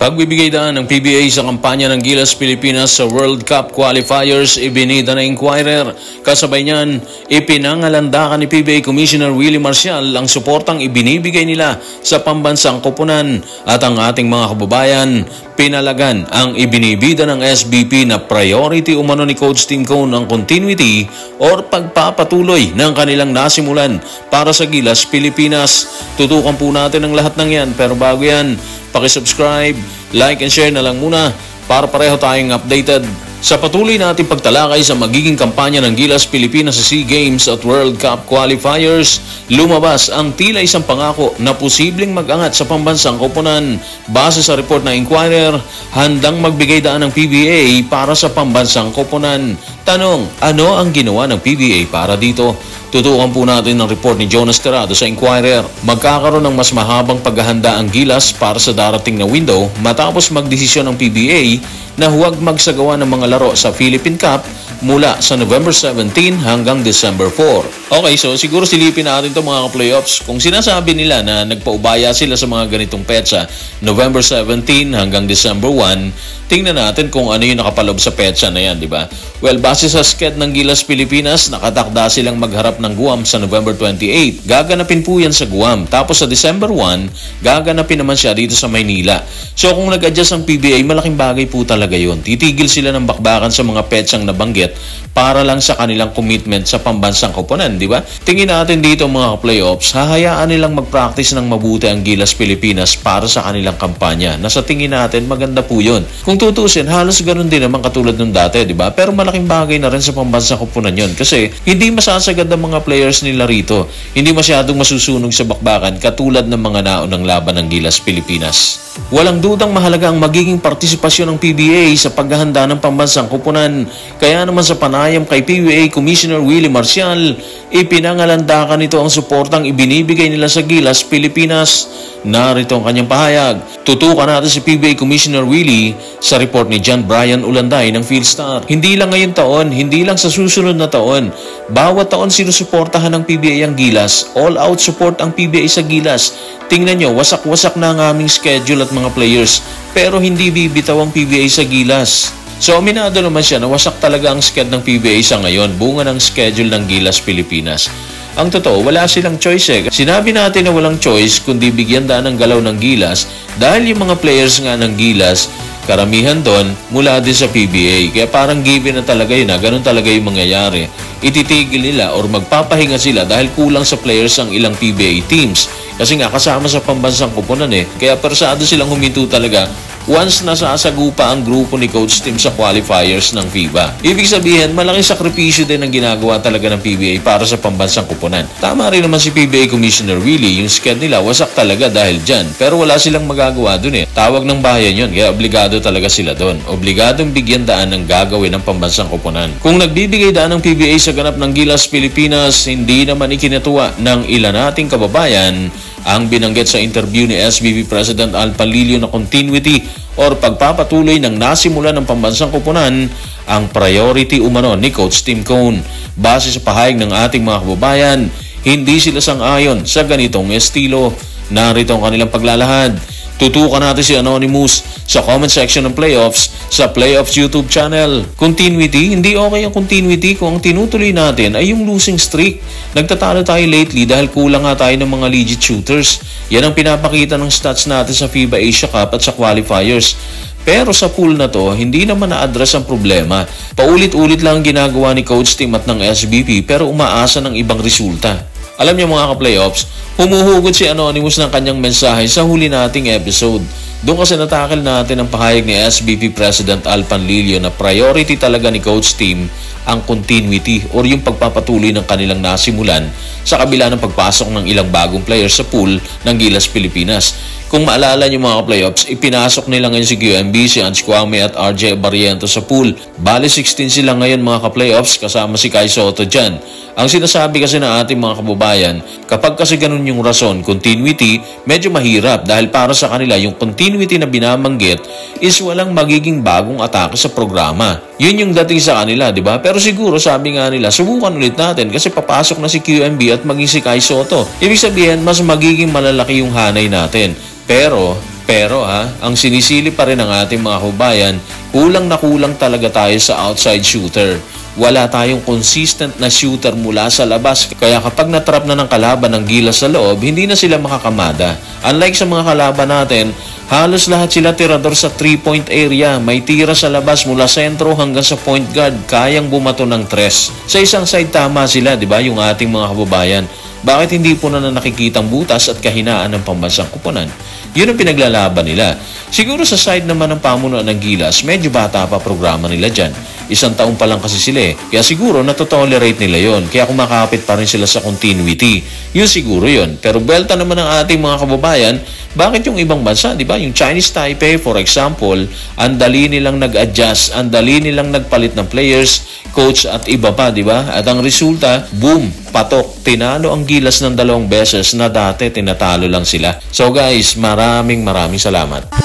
Pagbibigay daan ng PBA sa kampanya ng Gilas Pilipinas sa World Cup Qualifiers, ibinida na Inquirer. Kasabay niyan, ipinangalandakan ni PBA Commissioner Willie Marcial ang suportang ibinibigay nila sa pambansang koponan at ang ating mga kababayan pinalagan ang ibinibida ng SBP na priority umano ni Coach Tim Cone ang continuity or pagpapatuloy ng kanilang nasimulan para sa Gilas Pilipinas. Tutukan po natin ang lahat ng yan, pero bago yan, paki-subscribe, like and share na lang muna para pareho tayong updated sa patuloy nating pagtalakay sa magiging kampanya ng Gilas Pilipinas sa SEA Games at World Cup Qualifiers. Lumabas ang tila isang pangako na posibleng mag-angat sa pambansang koponan. Base sa report ng Inquirer, handang magbigay daan ng PBA para sa pambansang koponan. Tanong, ano ang ginawa ng PBA para dito? Tutukan po natin ng report ni Jonas Tirado sa Inquirer. Magkakaroon ng mas mahabang paghahanda ang Gilas para sa darating na window matapos magdesisyon ng PBA na huwag magsagawa ng mga laro sa Philippine Cup mula sa November 17 hanggang December 4. Okay, so siguro silipin natin ito mga playoffs. Kung sinasabi nila na nagpaubaya sila sa mga ganitong petsa, November 17 hanggang December 1, tingnan natin kung ano yung nakapalob sa petsa na yan, di ba? Well, base sa sked ng Gilas Pilipinas, nakatakda silang magharap ng Guam sa November 28. Gaganapin po yan sa Guam. Tapos sa December 1, gaganapin naman siya dito sa Maynila. So kung nag-adjust ang PBA, malaking bagay po talaga yun. Titigil sila ng bakbakan sa mga petsang nabanggit para lang sa kanilang commitment sa pambansang koponan, di ba? Tingin natin dito mga playoffs, hahayaan nilang mag-practice ng mabuti ang Gilas Pilipinas para sa kanilang kampanya. Nasa tingin natin, maganda po yun. Kung tutusin, halos ganun din naman katulad nung dati, di ba? Pero malaking bagay na rin sa pambansang koponan yun kasi hindi masasagad ang mga players nila rito. Hindi masyadong masusunog sa bakbakan katulad ng mga naunang laban ng Gilas Pilipinas. Walang dudang mahalaga ang magiging partisipasyon ng PBA sa paghahanda ng pambansang koponan. Kaya naman sa panayam kay PBA Commissioner Willie Marcial, ipinangalandakan nito ang suportang ibinibigay nila sa Gilas Pilipinas. Narito ang kanyang pahayag. Tutukan natin si PBA Commissioner Willie sa report ni John Brian Ulanday ng Philstar. Hindi lang ngayong taon, hindi lang sa susunod na taon. Bawat taon sinusuportahan ng PBA ang Gilas. All out support ang PBA sa Gilas. Tingnan nyo, wasak-wasak na ang aming schedule at mga players. Pero hindi bibitaw ang PBA sa Gilas. So, aminado naman siya na wasak talaga ang sked ng PBA sa ngayon, bunga ng schedule ng Gilas Pilipinas. Ang totoo, wala silang choice eh. Sinabi natin na walang choice kundi bigyan daan ng galaw ng Gilas dahil yung mga players nga ng Gilas, karamihan doon mula din sa PBA. Kaya parang given na talaga yun na ganun talaga yung mangyayari. Ititigil nila or magpapahinga sila dahil kulang sa players ang ilang PBA teams. Kasi nga kasama sa pambansang koponan eh. Kaya persado silang huminto talaga once nasasagupa ang grupo ni Coach Tim sa qualifiers ng FIBA. Ibig sabihin, malaking sakripisyo din ang ginagawa talaga ng PBA para sa pambansang koponan. Tama rin naman si PBA Commissioner Willie, yung sked nila wasak talaga dahil dyan. Pero wala silang magagawa dun eh. Tawag ng bayan yun, kaya obligado talaga sila dun. Obligadong bigyan daan ng gagawin ng pambansang koponan. Kung nagbibigay daan ng PBA sa ganap ng Gilas Pilipinas, hindi naman ikinatuwa ng ilan nating kababayan ang binanggit sa interview ni SBP President Al Panlilio na continuity or pagpapatuloy ng nasimulan ng pambansang koponan ang priority umano ni Coach Tim Cone. Base sa pahayag ng ating mga kababayan, hindi sila sang-ayon sa ganitong estilo. Narito ang kanilang paglalahad. Tutukan natin si Anonymous sa comment section ng playoffs sa Playoffs YouTube channel. Continuity? Hindi okay ang continuity kung ang tinutuloy natin ay yung losing streak. Nagtatalo tayo lately dahil kulang nga tayo ng mga legit shooters. Yan ang pinapakita ng stats natin sa FIBA Asia Cup at sa qualifiers. Pero sa pool na to, hindi naman na-address ang problema. Paulit-ulit lang ang ginagawa ni Coach Tim at ng SBP pero umaasa ng ibang resulta. Alam niyo mga ka-playoffs, humuhugot si Anonymous ng kanyang mensahe sa huli nating episode. Doon kasi natakil natin ang pahayag ni SBP President Al Panlilio na priority talaga ni Coach Tim ang continuity or yung pagpapatuloy ng kanilang nasimulan sa kabila ng pagpasok ng ilang bagong players sa pool ng Gilas Pilipinas. Kung maalala niyo mga playoffs, ipinasok nila ngayon si QMB, si Ange Kwame at RJ Barriento sa pool. Bale 16 sila ngayon mga ka-playoffs kasama si Kai Soto dyan. Ang sinasabi kasi ng ating mga kababayan, kapag kasi ganun yung rason, continuity, medyo mahirap dahil para sa kanila yung continuity na binabanggit is walang magiging bagong atake sa programa. Yun yung dating sa kanila, di ba? Pero siguro sabi nga nila, subukan ulit natin kasi papasok na si QMB at maging si Kai Soto. Ibig sabihin, mas magiging malalaki yung hanay natin. Pero Pero ang sinisili pa rin ng ating mga kababayan, kulang na kulang talaga tayo sa outside shooter. Wala tayong consistent na shooter mula sa labas. Kaya kapag natrap na ng kalaban ng Gilas sa loob, hindi na sila makakamada. Unlike sa mga kalaban natin, halos lahat sila tirador sa 3-point area. May tira sa labas mula sentro hanggang sa point guard. Kayang bumato ng tres. Sa isang side tama sila, di ba, yung ating mga kababayan. Bakit hindi po na nakikitang butas at kahinaan ng pambansang kupunan? Yun ang pinaglalaban nila. Siguro sa side naman ng pamunuan ng Gilas, medyo bata pa programa nila dyan. 1 taon pa lang kasi sila eh. Kaya siguro natotolerate nila yon. Kaya kumakapit pa rin sila sa continuity. Yun siguro yun. Pero belta naman ng ating mga kababayan, bakit yung ibang bansa, di ba? Yung Chinese Taipei, for example, ang dali nilang nag-adjust, ang dali nilang nagpalit ng players, coach at iba pa, di ba? At ang resulta, boom, patok. Tinalo ang Gilas ng 2 beses na dati tinatalo lang sila. So guys, maraming salamat.